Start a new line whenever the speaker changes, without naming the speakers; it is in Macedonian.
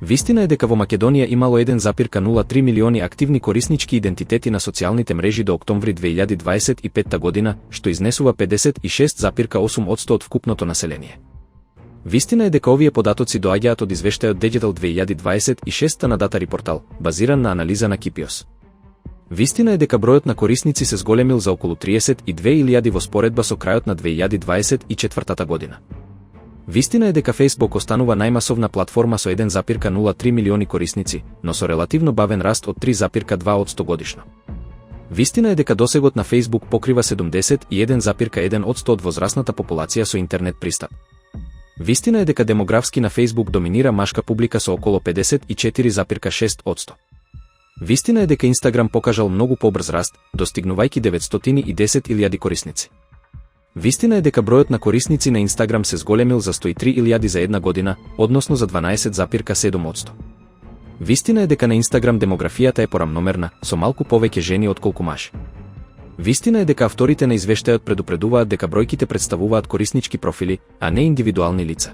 Вистина е дека во Македонија имало 1,03 милиони активни кориснички идентитети на социјалните мрежи до октомври 2025 година, што изнесува 56,8% од вкупното население. Вистина е дека овие податоци доаѓаат од извештајот Digital 2026 на Data Report, базиран на анализа на Kipios. Вистина е дека бројот на корисници се зголемил за околу 32.000 во споредба со крајот на 2024 година. Вистина е дека Facebook останува најмасовна платформа со 1,03 милиони корисници, но со релативно бавен раст од 3,2% годишно. Вистина е дека досегот на Facebook покрива 71,1% од возрастната популација со интернет пристап. Вистина е дека демографски на Facebook доминира машка публика со околу 54,6%. Вистина е дека Instagram покажал многу побрз раст, достигнувајќи 910.000 корисници. Вистина е дека бројот на корисници на Instagram се зголемил за 103.000 за една година, односно за 12,7%. Вистина е дека на Instagram демографијата е порамномерна, со малку повеќе жени отколку мажи. Вистина е дека авторите на извештајот предупредуваат дека бројките представуваат кориснички профили, а не индивидуални лица.